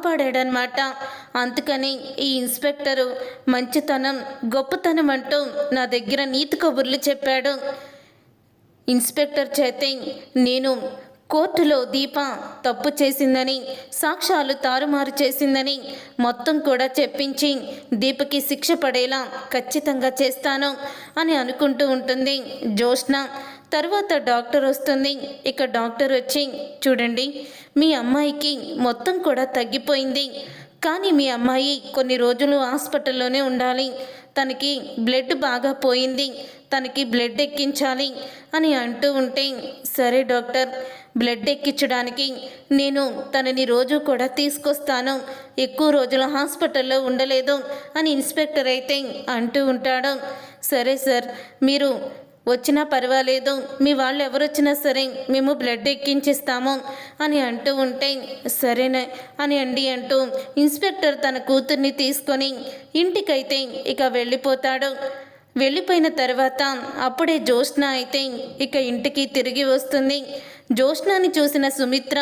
కాపాడాడనమాట. అందుకని ఈ ఇన్స్పెక్టరు మంచితనం గొప్పతనం అంటూ నా దగ్గర నీతి కబుర్లు చెప్పాడు. ఇన్స్పెక్టర్ చేతే నేను కోర్టులో దీప తప్పు చేసిందని, సాక్ష్యాలు తారుమారు చేసిందని మొత్తం కూడా చెప్పించి దీపకి శిక్ష పడేలా ఖచ్చితంగా చేస్తాను అని అనుకుంటూ ఉంటుంది జ్యోత్స్న. తర్వాత డాక్టర్ వస్తుంది. ఇక డాక్టర్ వచ్చి, చూడండి మీ అమ్మాయికి మొత్తం కూడా తగ్గిపోయింది, కానీ మీ అమ్మాయి కొన్ని రోజులు హాస్పిటల్లోనే ఉండాలి, తనకి బ్లడ్ బాగా పోయింది, తనకి బ్లడ్ ఎక్కించాలి అని అంటూ ఉంటే, సరే డాక్టర్, బ్లడ్ ఎక్కించడానికి నేను తనని రోజు కూడా తీసుకొస్తాను, ఎక్కువ రోజులు హాస్పిటల్లో ఉండలేదు అని ఇన్స్పెక్టర్ అయితే అంటూ ఉంటాడు. సరే సార్, మీరు వచ్చినా పర్వాలేదు, మీ వాళ్ళు ఎవరొచ్చినా సరే మేము బ్లడ్ ఎక్కించిస్తాము అని అంటూ ఉంటే, సరేనే అని అంటూ ఇన్స్పెక్టర్ తన కూతుర్ని తీసుకొని ఇంటికైతే ఇక వెళ్ళిపోతాడు. వెళ్ళిపోయిన తర్వాత అప్పుడే జ్యోత్స్న అయితే ఇక ఇంటికి తిరిగి వస్తుంది. జ్యోత్స్నాని చూసిన సుమిత్ర,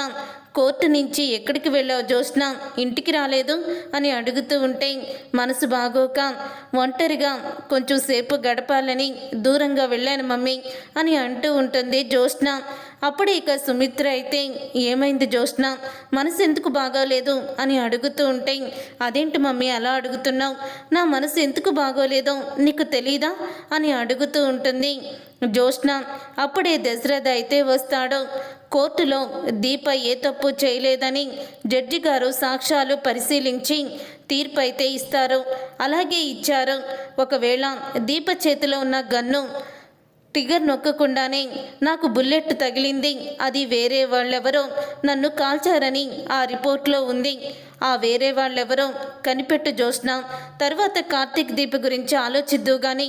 కోర్టు నుంచి ఎక్కడికి వెళ్ళావు జ్యోత్స్న, ఇంటికి రాలేదు అని అడుగుతూ ఉంటే, మనసు బాగోక ఒంటరిగా కొంచెం సేపు గడపాలని దూరంగా వెళ్ళాను మమ్మీ అని అంటూ ఉంటుంది జ్యోత్స్న. అప్పుడు ఇక సుమిత్ర అయితే, ఏమైంది జ్యోత్స్న, మనసు ఎందుకు బాగోలేదు అని అడుగుతూ ఉంటే, అదేంటి మమ్మీ అలా అడుగుతున్నావు, నా మనసు ఎందుకు బాగోలేదో నీకు తెలీదా అని అడుగుతూ ఉంటుంది జ్యోత్స్న. అప్పుడే దశరథ అయితే వస్తాడు. కోర్టులో దీప ఏ తప్పు చేయలేదని జడ్జి గారు సాక్ష్యాలు పరిశీలించి తీర్పు అయితే ఇస్తారు. అలాగే ఇచ్చారు. ఒకవేళ దీప చేతిలో ఉన్న గన్ను ట్రిగర్ నొక్కకుండానే నాకు బుల్లెట్ తగిలింది, అది వేరే వాళ్ళెవరో నన్ను కాల్చారని ఆ రిపోర్ట్లో ఉంది, ఆ వేరే వాళ్ళెవరో కనిపెట్టు జ్యోత్స్న, తర్వాత కార్తీక్ దీప గురించి ఆలోచిద్దు కానీ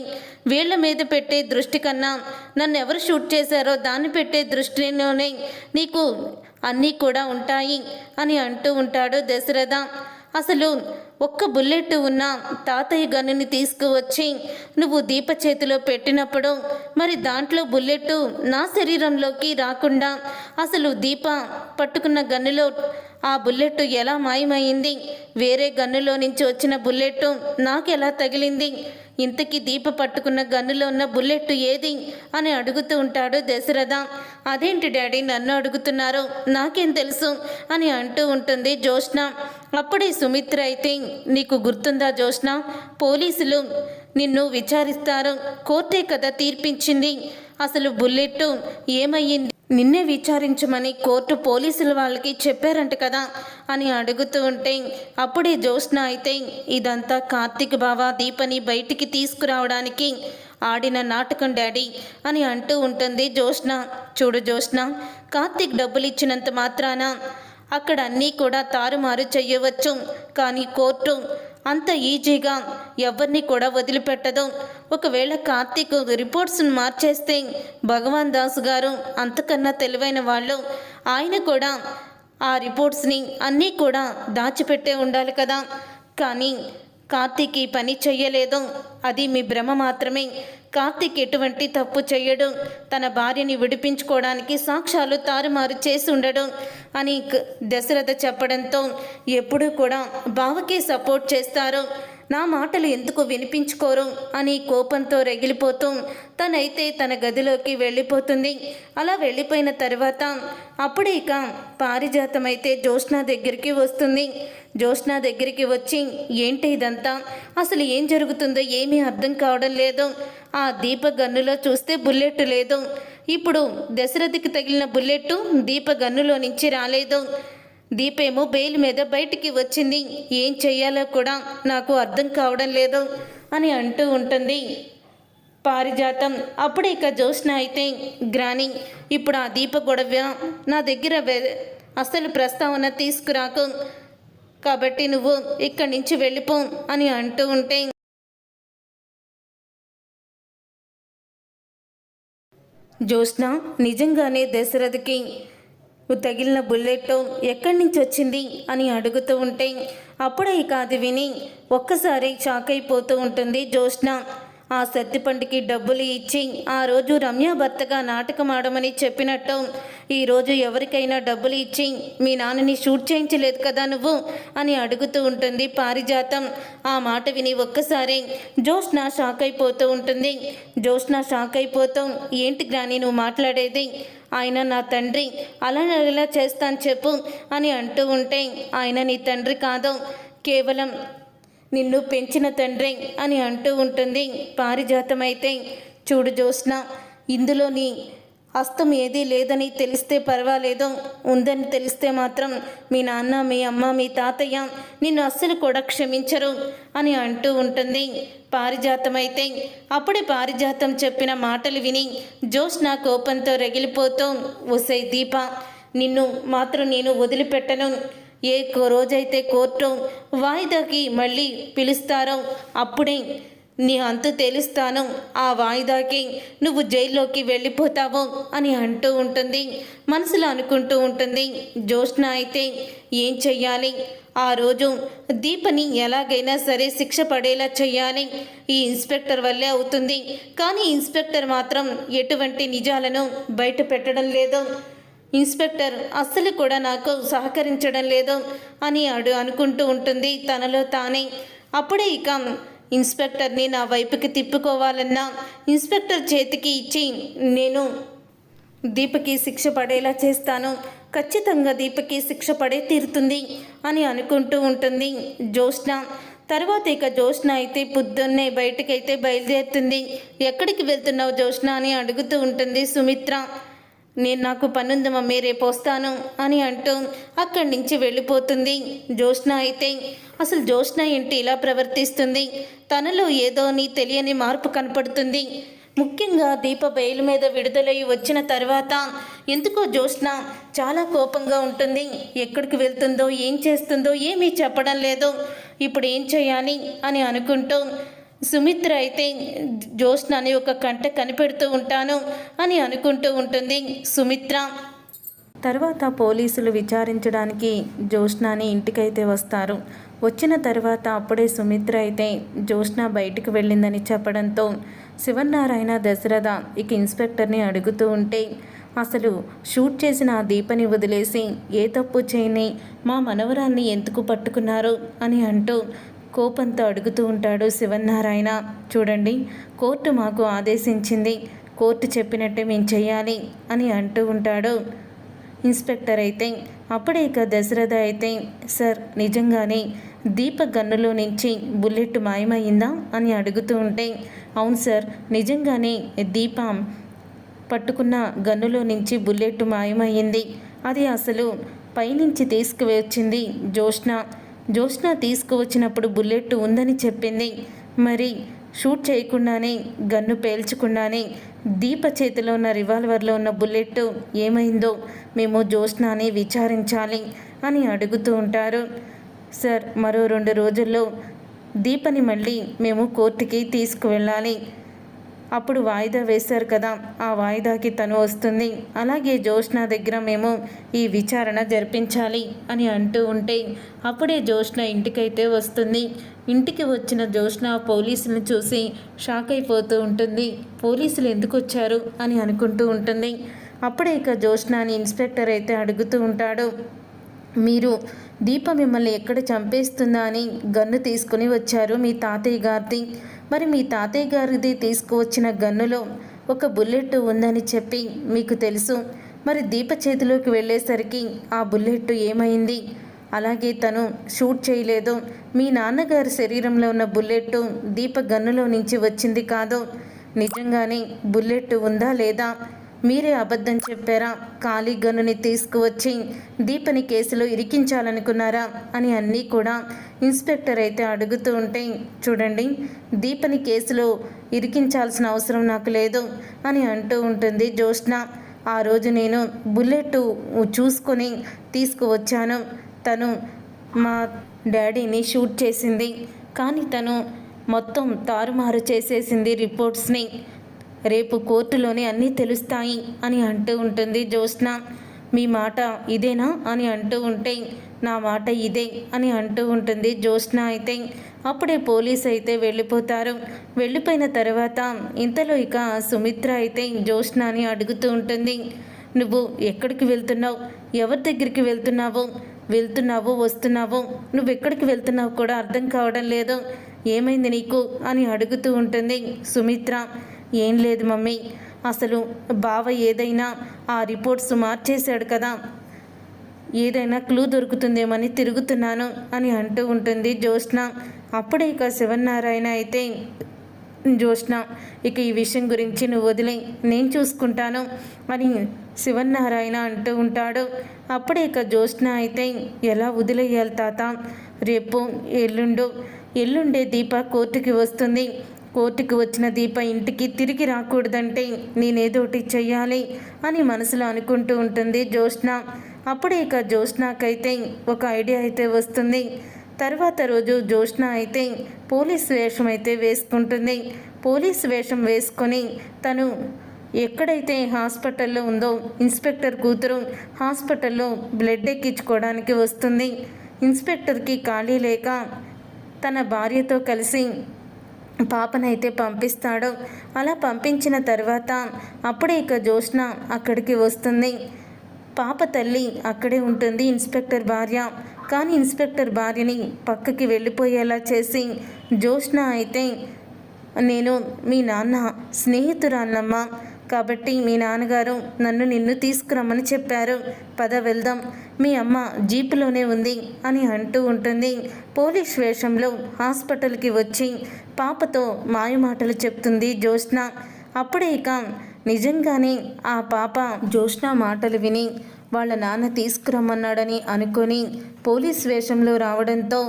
వీళ్ళ మీద పెట్టే దృష్టి కన్నా నన్ను ఎవరు షూట్ చేశారో దాన్ని పెట్టే దృష్టిలోనే నీకు అన్నీ కూడా ఉంటాయి అని అంటూ ఉంటాడు దశరథ. అసలు ఒక్క బుల్లెట్ ఉన్న తాతయ్య గన్నుని తీసుకువచ్చి నువ్వు దీప చేతిలో పెట్టినప్పుడు మరి దాంట్లో బుల్లెట్ నా శరీరంలోకి రాకుండా అసలు దీప పట్టుకున్న గన్నులో ఆ బుల్లెట్ ఎలా మాయమైంది, వేరే గన్నులో నుంచి వచ్చిన బుల్లెట్ నాకెలా తగిలింది, ఇంతకీ దీప పట్టుకున్న గన్నులో ఉన్న బుల్లెట్ ఏది అని అడుగుతూ ఉంటాడు దశరథ. అదేంటి డాడీ నన్ను అడుగుతున్నారు, నాకేం తెలుసు అని అంటూ ఉంటుంది జ్యోత్స్న. అప్పుడే సుమిత్ర అయితే, నీకు గుర్తుందా జ్యోత్స్న, పోలీసులు నిన్ను విచారిస్తారు, కోర్టే కదా తీర్పించింది, అసలు బుల్లెట్ ఏమయ్యింది నిన్నే విచారించమని కోర్టు పోలీసుల వాళ్ళకి చెప్పారంట కదా అని అడుగుతూ ఉంటే, అప్పుడే జ్యోత్స్న అయితే, ఇదంతా కార్తీక్ బావ దీపని బయటికి తీసుకురావడానికి ఆడిన నాటకం డాడీ అని అంటూ ఉంటుంది జ్యోత్స్న. చూడు జ్యోత్స్న, కార్తీక్ డబ్బులు ఇచ్చినంత మాత్రాన అక్కడ అన్నీ కూడా తారుమారు చెయ్యవచ్చు, కానీ కోర్టు అంత ఈజీగా ఎవరిని కూడా వదిలిపెట్టదు. ఒకవేళ కార్తీక్ రిపోర్ట్స్ని మార్చేస్తే భగవాన్ దాస్ గారు అంతకన్నా తెలివైన వాళ్ళు, ఆయన కూడా ఆ రిపోర్ట్స్ని అన్నీ కూడా దాచిపెట్టే ఉండాలి కదా, కానీ కార్తీక్ ఈ పని చెయ్యలేదు, అది మీ భ్రమ మాత్రమే, కార్తీక్ ఎటువంటి తప్పు చెయ్యడు, తన భార్యని విడిపించుకోవడానికి సాక్ష్యాలు తారుమారు చేసి ఉండడు అని దశరథ చెప్పడంతో, ఎప్పుడూ కూడా బావకే సపోర్ట్ చేస్తారు, నా మాటలు ఎందుకు వినిపించుకోరు అని కోపంతో రగిలిపోతూ తనైతే తన గదిలోకి వెళ్ళిపోతుంది. అలా వెళ్ళిపోయిన తర్వాత అప్పుడే ఇక పారిజాతం అయితే జ్యోత్స్న దగ్గరికి వస్తుంది. జ్యోత్స్న దగ్గరికి వచ్చి, ఏంటి ఇదంతా, అసలు ఏం జరుగుతుందో ఏమీ అర్థం కావడం లేదు, ఆ దీప గన్నులో చూస్తే బుల్లెట్ లేదు, ఇప్పుడు దశరథకి తగిలిన బుల్లెట్ దీప గన్నులో నుంచి రాలేదు, దీపేమో బెయిల్ మీద బయటికి వచ్చింది, ఏం చెయ్యాలో కూడా నాకు అర్థం కావడం లేదు అని అంటూ ఉంటుంది పారిజాతం. అప్పుడే ఇక జ్యోత్స్న అయితే, గ్రాని ఇప్పుడు ఆ దీప గొడవ నా దగ్గర అసలు ప్రస్తావన తీసుకురాకు, కాబట్టి నువ్వు ఇక్కడి నుంచి వెళ్ళిపో అని అంటూ ఉంటే, జ్యోత్స్న నిజంగానే దశరథకి తగిలిన బుల్లెట్ ఎక్కడి నుంచి వచ్చింది అని అడుగుతూ ఉంటే, అప్పుడే ఇక అది విని ఒక్కసారి షాక్ అయిపోతూ ఉంటుంది జ్యోత్స్న. ఆ సత్తిపండుకి డబ్బులు ఇచ్చి ఆ రోజు రమ్య భర్తగా నాటకం ఆడమని చెప్పినట్టు ఈరోజు ఎవరికైనా డబ్బులు ఇచ్చి మీ నాన్నని షూట్ చేయించలేదు కదా నువ్వు అని అడుగుతూ ఉంటుంది పారిజాతం. ఆ మాట విని ఒక్కసారి జ్యోత్స్న షాక్ అయిపోతూ ఉంటుంది. జ్యోత్స్న షాక్ అయిపోతూ ఏంటి గ్రాని నువ్వు మాట్లాడేది, ఆయన నా తండ్రి, అలా ఎలా చేస్తాను చెప్పు అని అంటూ ఉంటే ఆయన నీ తండ్రి కాదు, కేవలం నిన్ను పెంచిన తండ్రి అని అంటూ ఉంటుంది పారిజాతం. అయితే చూడు జ్యోత్స్న, ఇందులో నీ హస్తం ఏదీ లేదని తెలిస్తే పర్వాలేదు, ఉందని తెలిస్తే మాత్రం మీ నాన్న, మీ అమ్మ, మీ తాతయ్య నిన్ను అస్సలు కూడా క్షమించరు అని అంటూ ఉంటుంది పారిజాతం. అయితే అప్పుడే పారిజాతం చెప్పిన మాటలు విని జ్యోత్స్న కోపంతో రగిలిపోతూ, ఒసై దీప, నిన్ను మాత్రం నేను వదిలిపెట్టను. ఏ రోజైతే కోర్టు వాయిదాకి మళ్ళీ పిలుస్తారో అప్పుడే నీ అంతు తెలుస్తాను, ఆ వాయిదాకి నువ్వు జైల్లోకి వెళ్ళిపోతావు అని అంటూ ఉంటుంది. మనసులో అనుకుంటూ ఉంటుంది జ్యోత్స్న. అయితే ఏం చెయ్యాలి, ఆ రోజు దీపని ఎలాగైనా సరే శిక్ష పడేలా చెయ్యాలి. ఈ ఇన్స్పెక్టర్ వల్లే అవుతుంది, కానీ ఇన్స్పెక్టర్ మాత్రం ఎటువంటి నిజాలను బయట పెట్టడం లేదు, ఇన్స్పెక్టర్ అస్సలు కూడా నాకు సహకరించడం లేదు అని అనుకుంటూ ఉంటుంది తనలో తానే. అప్పుడే ఇక ఇన్స్పెక్టర్ని నా వైపుకి తిప్పుకోవాలన్నా ఇన్స్పెక్టర్ చేతికి ఇచ్చి నేను దీపకి శిక్ష పడేలా చేస్తాను, ఖచ్చితంగా దీపకి శిక్ష పడే తీరుతుంది అని అనుకుంటూ ఉంటుంది జ్యోత్స్న. తర్వాత ఇక జ్యోత్స్న అయితే పొద్దున్నే బయటకైతే బయలుదేరుతుంది. ఎక్కడికి వెళ్తున్నావు జ్యోత్స్న అని అడుగుతూ ఉంటుంది సుమిత్ర. నాకు పనుంది మమ్మీ, రేపు వస్తాను అని అంటూ అక్కడి నుంచి వెళ్ళిపోతుంది జ్యోత్స్న. అయితే అసలు జ్యోత్స్న ఏంటి ఇలా ప్రవర్తిస్తుంది, తనలో ఏదో తెలియని మార్పు కనపడుతుంది. ముఖ్యంగా దీప బెయిల్ మీద విడుదలై వచ్చిన తర్వాత ఎందుకో జ్యోత్స్న చాలా కోపంగా ఉంటుంది. ఎక్కడికి వెళ్తుందో ఏం చేస్తుందో ఏమీ చెప్పడం లేదు, ఇప్పుడు ఏం చేయాలి అని అనుకుంటూ సుమిత్ర అయితే జ్యోత్స్నని ఒక కంట కనిపెడుతూ ఉంటాను అని అనుకుంటూ ఉంటుంది సుమిత్ర. తర్వాత పోలీసులు విచారించడానికి జ్యోత్స్నని ఇంటికైతే వస్తారు. వచ్చిన తర్వాత అప్పుడే సుమిత్ర అయితే జ్యోత్స్న బయటికి వెళ్ళిందని చెప్పడంతో శివనారాయణ, దశరథ ఇక ఇన్స్పెక్టర్ని అడుగుతూ ఉంటే, అసలు షూట్ చేసిన ఆ దీపని వదిలేసి ఏ తప్పు చేయని మా మనవరాల్ని ఎందుకు పట్టుకున్నారు అని అంటూ కోపంతో అడుగుతూ ఉంటాడు శివనారాయణ. చూడండి, కోర్టు మాకు ఆదేశించింది, కోర్టు చెప్పినట్టే మేము చెయ్యాలి అని అంటూ ఉంటాడు ఇన్స్పెక్టర్. అయితే అప్పుడే ఇక దశరథ అయితే, సార్ నిజంగానే దీప గన్నులో నుంచి బుల్లెట్ మాయమైందా అని అడుగుతూ ఉంటే, అవును సార్, నిజంగానే దీప పట్టుకున్న గన్నులో నుంచి బుల్లెట్ మాయమైంది. అది అసలు పైనుంచి తీసుకువచ్చింది జ్యోత్స్న తీసుకువచ్చినప్పుడు బుల్లెట్ ఉందని చెప్పింది. మరి షూట్ చేయకుండానే, గన్ను పేల్చకుండానే దీప చేతిలో ఉన్న రివాల్వర్లో ఉన్న బుల్లెట్ ఏమైందో మేము జ్యోత్స్నని విచారించాలి అని అడుగుతూ ఉంటారు. సార్, మరో 2 రోజుల్లో దీపని మళ్ళీ మేము కోర్టుకి తీసుకువెళ్ళాలి, అప్పుడు వాయిదా వేశారు కదా, ఆ వాయిదాకి తను వస్తుంది, అలాగే జ్యోత్స్న దగ్గర మేము ఈ విచారణ జరిపించాలి అని అంటూ ఉంటే అప్పుడే జ్యోత్స్న ఇంటికైతే వస్తుంది. ఇంటికి వచ్చిన జ్యోత్స్న పోలీసులను చూసి షాక్ అయిపోతూ ఉంటుంది. పోలీసులు ఎందుకు వచ్చారు అని అనుకుంటూ ఉంటుంది. అప్పుడే ఇక జ్యోత్స్నని ఇన్స్పెక్టర్ అయితే అడుగుతూ ఉంటాడు, మీరు దీప మిమ్మల్ని ఎక్కడ చంపేస్తుందా అని గన్ను తీసుకుని వచ్చారు మీ తాతయ్య గారిది, మరి మీ తాతయ్య గారిది తీసుకువచ్చిన గన్నులో ఒక బుల్లెట్ ఉందని చెప్పి మీకు తెలుసు, మరి దీప చేతిలోకి వెళ్ళేసరికి ఆ బుల్లెట్ ఏమైంది, అలాగే తను షూట్ చేయలేదు, మీ నాన్నగారి శరీరంలో ఉన్న బుల్లెట్ దీప గన్నులో నుంచి వచ్చింది కాదు, నిజంగానే బుల్లెట్ ఉందా లేదా, మీరే అబద్ధం చెప్పారా, ఖాళీ గన్నుని తీసుకువచ్చి దీపని కేసులో ఇరికించాలనుకున్నారా అని అన్నీ కూడా ఇన్స్పెక్టర్ అయితే అడుగుతూ ఉంటే, చూడండి, దీపని కేసులో ఇరికించాల్సిన అవసరం నాకు లేదు అని అంటూ ఉంటుంది జ్యోత్స్న. ఆ రోజు నేను బుల్లెట్ చూసుకొని తీసుకువచ్చాను, తను మా డాడీని షూట్ చేసింది, కానీ తను మొత్తం తారుమారు చేసేసింది రిపోర్ట్స్ని, రేపు కోర్టులోనే అన్నీ తెలుస్తాయి అని అంటూ ఉంటుంది జ్యోత్స్న. మీ మాట ఇదేనా అని అంటూ ఉంటే నా మాట ఇదే అని అంటూ ఉంటుంది జ్యోత్స్న అయితే. అప్పుడే పోలీస్ అయితే వెళ్ళిపోతారు. వెళ్ళిపోయిన తర్వాత ఇంతలో ఇక సుమిత్ర అయితే జ్యోత్స్నని అడుగుతూ ఉంటుంది, నువ్వు ఎక్కడికి వెళ్తున్నావు, ఎవరి దగ్గరికి వెళ్తున్నావు వస్తున్నావు, నువ్వు ఎక్కడికి వెళ్తున్నావు కూడా అర్థం కావడం లేదు, ఏమైంది నీకు అని అడుగుతూ ఉంటుంది సుమిత్ర. ఏం లేదు మమ్మీ, అసలు బావ ఏదైనా ఆ రిపోర్ట్స్ మార్చేశాడు కదా, ఏదైనా క్లూ దొరుకుతుందేమని తిరుగుతున్నాను అని అంటూ ఉంటుంది జ్యోత్స్న. అప్పుడే ఇక శివనారాయణ అయితే, జ్యోత్స్న ఇక ఈ విషయం గురించి నువ్వు వదిలే, నేను చూసుకుంటాను అని శివనారాయణ అంటూ ఉంటాడు. అప్పుడే ఇక జ్యోత్స్న అయితే, ఎలా వదిలేయాలి తాత, రేపు ఎల్లుండే దీప కోర్టుకి వస్తుంది, కోర్టుకి వచ్చిన దీప ఇంటికి తిరిగి రాకూడదంటే నేనేదోటి చెయ్యాలి అని మనసులో అనుకుంటూ ఉంటుంది జ్యోత్స్న. అప్పుడే ఇక జ్యోత్స్నకైతే ఒక ఐడియా అయితే వస్తుంది. తర్వాత రోజు జ్యోత్స్న అయితే పోలీస్ వేషం అయితే వేసుకుంటుంది. పోలీస్ వేషం వేసుకొని తను ఎక్కడైతే హాస్పిటల్లో ఉందో ఇన్స్పెక్టర్ కూతురు హాస్పిటల్లో బ్లడ్ ఎక్కించుకోవడానికి వస్తుంది. ఇన్స్పెక్టర్కి ఖాళీ లేక తన భార్యతో కలిసి పాపనైతే పంపిస్తాడు. అలా పంపించిన తర్వాత అప్పుడే ఇక జ్యోత్స్న అక్కడికి వస్తుంది. పాప తల్లి అక్కడే ఉంటుంది, ఇన్స్పెక్టర్ భార్య. కానీ ఇన్స్పెక్టర్ భార్యని పక్కకి వెళ్ళిపోయేలా చేసి జ్యోత్స్న అయితే, నేను మీ నాన్న స్నేహితురాన్నమ్మా, కాబట్టి మీ నాన్నగారు నిన్ను తీసుకురమ్మని చెప్పారు, పద వెళ్దాం, మీ అమ్మ జీపులోనే ఉంది అని అంటూ ఉంటుంది. పోలీస్ వేషంలో హాస్పిటల్కి వచ్చి పాపతో మాయమాటలు చెప్తుంది జ్యోత్స్న. అప్పుడే ఇక నిజంగానే ఆ పాప జ్యోత్స్న మాటలు విని వాళ్ళ నాన్న తీసుకురమ్మన్నాడని అనుకొని పోలీస్ వేషంలో రావడంతో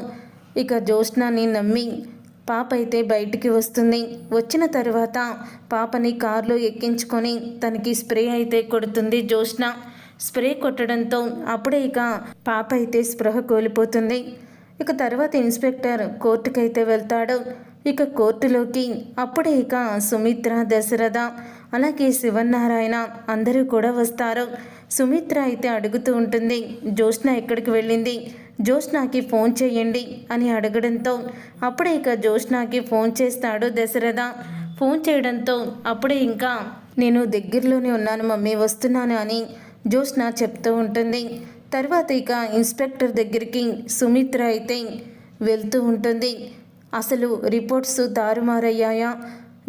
ఇక జ్యోత్స్నని నమ్మి పాప అయితే బయటికి వస్తుంది. వచ్చిన తర్వాత పాపని కారులో ఎక్కించుకొని తనకి స్ప్రే అయితే కొడుతుంది జ్యోత్స్న. స్ప్రే కొట్టడంతో అప్పుడే ఇక పాప అయితే స్పృహ కోల్పోతుంది. ఇక తర్వాత ఇన్స్పెక్టర్ కోర్టుకైతే వెళ్తాడు. ఇక కోర్టులోకి అప్పుడే ఇక సుమిత్ర, దశరథ, అలాగే శివనారాయణ అందరూ కూడా వస్తారు. సుమిత్ర అయితే అడుగుతూ ఉంటుంది, జ్యోత్స్న ఎక్కడికి వెళ్ళింది, జ్యోత్స్నకి ఫోన్ చేయండి అని అడగడంతో అప్పుడే ఇక జ్యోత్స్నకి ఫోన్ చేస్తాడు దశరథ. ఫోన్ చేయడంతో అప్పుడే ఇంకా నేను దగ్గరలోనే ఉన్నాను మమ్మీ, వస్తున్నాను అని జ్యోత్స్న చెప్తూ ఉంటుంది. తర్వాత ఇక ఇన్స్పెక్టర్ దగ్గరికి సుమిత్ర అయితే వెళ్తూ ఉంటుంది. అసలు రిపోర్ట్స్ తారుమారయ్యాయా,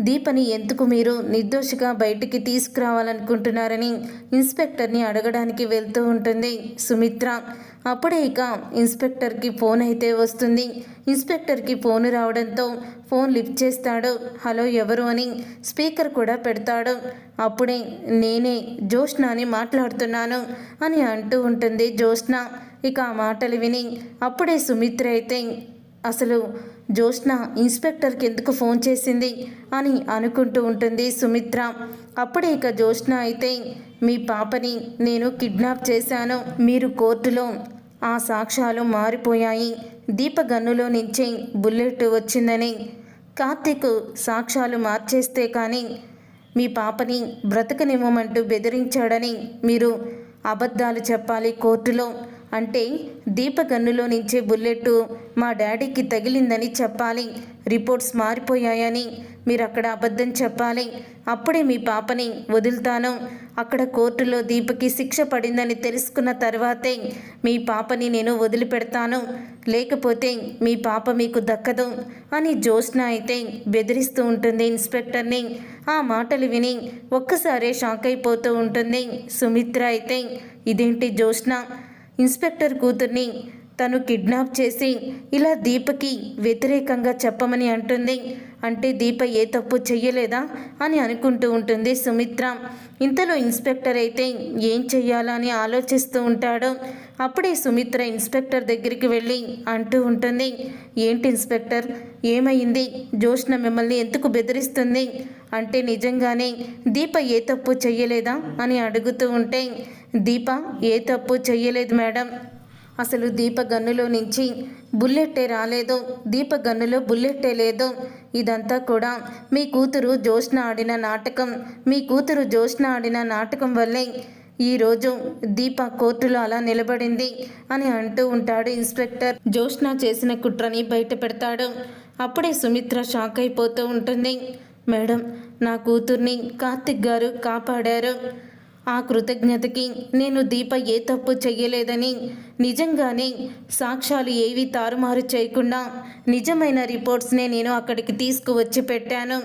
దీపని ఎందుకు మీరు నిర్దోషిగా బయటికి తీసుకురావాలనుకుంటున్నారని ఇన్స్పెక్టర్ని అడగడానికి వెళ్తూ ఉంటుంది సుమిత్ర. అప్పుడే ఇక ఇన్స్పెక్టర్కి ఫోన్ అయితే వస్తుంది. ఇన్స్పెక్టర్కి ఫోన్ రావడంతో ఫోన్ లిఫ్ట్ చేస్తాడు. హలో ఎవరు అని స్పీకర్ కూడా పెడతాడు. అప్పుడే నేనే జ్యోత్స్నని మాట్లాడుతున్నాను అని అంటూ ఉంటుంది జ్యోత్స్న. ఇక ఆ మాటలు విని అప్పుడే సుమిత్ర అయితే, అసలు జ్యోత్స్న ఇన్స్పెక్టర్కి ఎందుకు ఫోన్ చేసింది అని అనుకుంటూ ఉంటుంది సుమిత్ర. అప్పుడే ఇక జ్యోత్స్న అయితే, మీ పాపని నేను కిడ్నాప్ చేశాను, మీరు కోర్టులో ఆ సాక్ష్యాలు మారిపోయాయి, దీప గన్నులో నుంచి బుల్లెట్ వచ్చిందని కార్తీక్ సాక్ష్యాలు మార్చేస్తే కానీ మీ పాపని బ్రతకనివ్వమంటూ బెదిరించాడని మీరు అబద్ధాలు చెప్పాలి కోర్టులో, అంటే దీప గన్నులో నుంచే బుల్లెట్ మా డాడీకి తగిలిందని చెప్పాలి, రిపోర్ట్స్ మారిపోయాయని మీరు అక్కడ అబద్ధం చెప్పాలి, అప్పుడే మీ పాపని వదులుతాను, అక్కడ కోర్టులో దీపకి శిక్ష పడిందని తెలుసుకున్న తర్వాతే మీ పాపని నేను వదిలిపెడతాను, లేకపోతే మీ పాప మీకు దక్కదు అని జ్యోత్స్న అయితే బెదిరిస్తూ ఉంటుంది ఇన్స్పెక్టర్ని. ఆ మాటలు విని ఒక్కసారే షాక్ అయిపోతూ ఉంటుంది సుమిత్ర అయితే, ఇదేంటి జ్యోత్స్న ఇన్స్పెక్టర్ కూతుర్ని తను కిడ్నాప్ చేసి ఇలా దీపకి వ్యతిరేకంగా చెప్పమని అంటుంది, అంటే దీప ఏ తప్పు చెయ్యలేదా అని అనుకుంటూ ఉంటుంది సుమిత్ర. ఇంతలో ఇన్స్పెక్టర్ అయితే ఏం చెయ్యాలా అని ఆలోచిస్తూ ఉంటాడు. అప్పుడే సుమిత్ర ఇన్స్పెక్టర్ దగ్గరికి వెళ్ళి అంటూ ఉంటుంది, ఏంటి ఇన్స్పెక్టర్ ఏమైంది, జ్యోత్స్న మిమ్మల్ని ఎందుకు బెదిరిస్తుంది, అంటే నిజంగానే దీప ఏ తప్పు చెయ్యలేదా అని అడుగుతూ ఉంటే, దీప ఏ తప్పు చెయ్యలేదు మేడం, అసలు దీప గన్నులో నుంచి బుల్లెట్టే రాలేదు, దీప గన్నులో బుల్లెట్టే లేదు, ఇదంతా కూడా మీ కూతురు జ్యోత్స్న ఆడిన నాటకం, మీ కూతురు జ్యోత్స్న ఆడిన నాటకం వల్లే ఈరోజు దీప కోర్టులో అలా నిలబడింది అని అంటూ ఉంటాడు ఇన్స్పెక్టర్. జోష్న చేసిన కుట్రని బయట పెడతాడు. అప్పుడే సుమిత్ర షాక్ అయిపోతూ ఉంటుంది. మేడం, నా కూతుర్ని కార్తిక్ గారు కాపాడారు. ఆ కృతజ్ఞతకి నేను దీప ఏ తప్పు చెయ్యలేదని, నిజంగానే సాక్ష్యాలు ఏవి తారుమారు చేయకుండా నిజమైన రిపోర్ట్స్నే నేను అక్కడికి తీసుకువచ్చి పెట్టాను.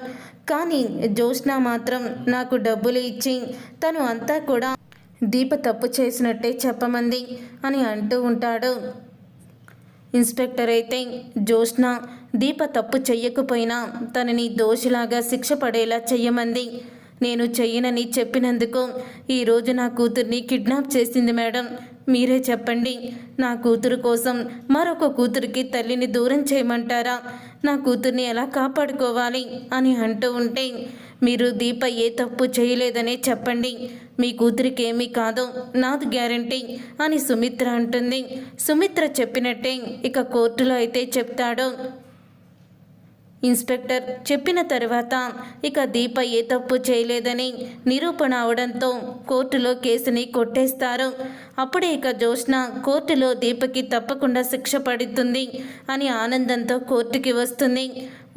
కానీ జోష్న మాత్రం నాకు డబ్బులు ఇచ్చి తను అంతా కూడా దీప తప్పు చేసినట్టే చెప్పమంది అని అంటూ ఉంటాడు. ఇన్స్పెక్టర్ అయితే జోష్న దీప తప్పు చెయ్యకపోయినా తనని దోషిలాగా శిక్ష పడేలా చెయ్యమంది. నేను చెయ్యనని చెప్పినందుకు ఈరోజు నా కూతుర్ని కిడ్నాప్ చేసింది మేడం. మీరే చెప్పండి, నా కూతురు కోసం మరొక కూతురికి తల్లిని దూరం చేయమంటారా? నా కూతుర్ని ఎలా కాపాడుకోవాలి అని అంటూ ఉంటే, మీరు దీప ఏ తప్పు చేయలేదనే చెప్పండి, మీ కూతురికి ఏమీ కాదు, నాది గ్యారంటీ అని సుమిత్ర అంటుంది. సుమిత్ర చెప్పినట్టే ఇక కోర్టులో అయితే చెప్తాడు ఇన్స్పెక్టర్. చెప్పిన తర్వాత ఇక దీప ఏ తప్పు చేయలేదని నిరూపణ అవడంతో కోర్టులో కేసుని కొట్టేస్తారు. అప్పుడే ఇక జోష్న కోర్టులో దీపకి తప్పకుండా శిక్ష పడుతుంది అని ఆనందంతో కోర్టుకి వస్తుంది.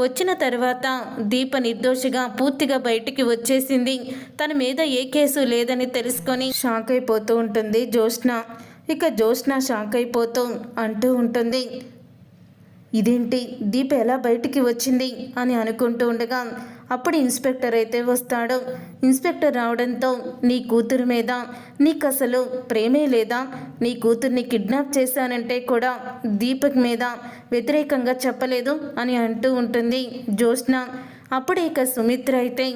వచ్చిన తర్వాత దీప నిర్దోషిగా పూర్తిగా బయటికి వచ్చేసింది. తన మీద ఏ కేసు లేదని తెలుసుకొని షాక్ అయిపోతూ ఉంటుంది జోష్న. ఇక జోష్న షాక్ అయిపోతూ అంటూ ఉంటుంది, ఇదేంటి, దీప ఎలా బయటికి వచ్చింది అని అనుకుంటూ ఉండగా అప్పుడు ఇన్స్పెక్టర్ అయితే వస్తాడు. ఇన్స్పెక్టర్ రావడంతో, నీ కూతురు మీద నీకు అసలు ప్రేమే లేదా? నీ కూతుర్ని కిడ్నాప్ చేశానంటే కూడా దీపక్ మీద వ్యతిరేకంగా చెప్పలేదు అని అంటూ ఉంటుంది జోష్న. అప్పుడు ఇక సుమిత్ర అయితే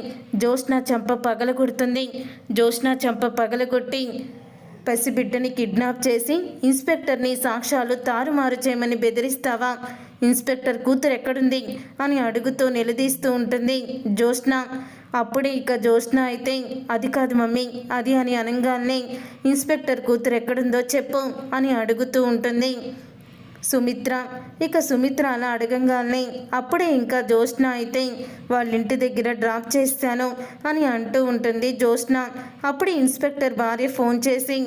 జోష్న చెంప పగలగొడుతుంది. జోష్న చెంప పగలగొట్టి, పసిబిడ్డని కిడ్నాప్ చేసి ఇన్స్పెక్టర్ని సాక్ష్యాలు తారుమారు చేయమని బెదిరిస్తావా? ఇన్స్పెక్టర్ కూతురు ఎక్కడుంది అని అడుగుతూ నిలదీస్తూ ఉంటుంది జోష్న. అప్పుడే ఇక జోష్న అయితే, అది కాదు మమ్మీ, అది అని అనగానే ఇన్స్పెక్టర్ కూతురు ఎక్కడుందో చెప్పు అని అడుగుతూ ఉంటుంది సుమిత్ర. ఇక సుమిత్ర అలా అడగంగానే అప్పుడే ఇంకా జోష్న అయితే వాళ్ళ ఇంటి దగ్గర డ్రాప్ చేస్తాను అని అంటూ ఉంటుంది జోష్న. అప్పుడు ఇన్స్పెక్టర్ భార్య ఫోన్ చేసి,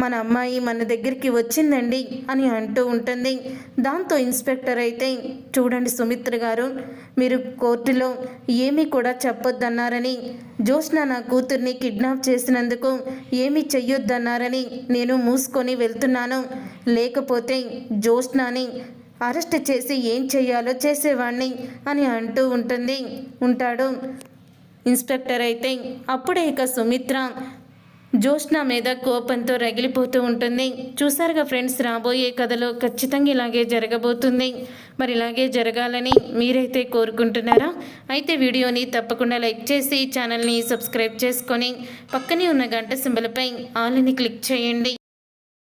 మన అమ్మాయి మన దగ్గరికి వచ్చిందండి అని అంటూ ఉంటుంది. దాంతో ఇన్స్పెక్టర్ అయితే, చూడండి సుమిత్ర గారు, మీరు కోర్టులో ఏమీ కూడా చెప్పొద్దన్నారని, జోష్న నా కూతుర్ని కిడ్నాప్ చేసినందుకు ఏమీ చెయ్యొద్దన్నారని నేను మూసుకొని వెళ్తున్నాను. లేకపోతే జోష్నని అరెస్ట్ చేసి ఏం చెయ్యాలో చేసేవాణ్ణి అని అంటూ ఉంటాడు ఇన్స్పెక్టర్ అయితే. అప్పుడే ఇక సుమిత్ర జోష్న మీద కోపంతో రగిలిపోతూ ఉంటుంది. చూసారుగా ఫ్రెండ్స్, రాబోయే కథలో ఖచ్చితంగా ఇలాగే జరగబోతుంది. మరి ఇలాగే జరగాలని మీరైతే కోరుకుంటున్నారా? అయితే వీడియోని తప్పకుండా లైక్ చేసి ఛానల్ని సబ్స్క్రైబ్ చేసుకొని పక్కనే ఉన్న గంట సింబల్పై ఆల్ని క్లిక్ చేయండి.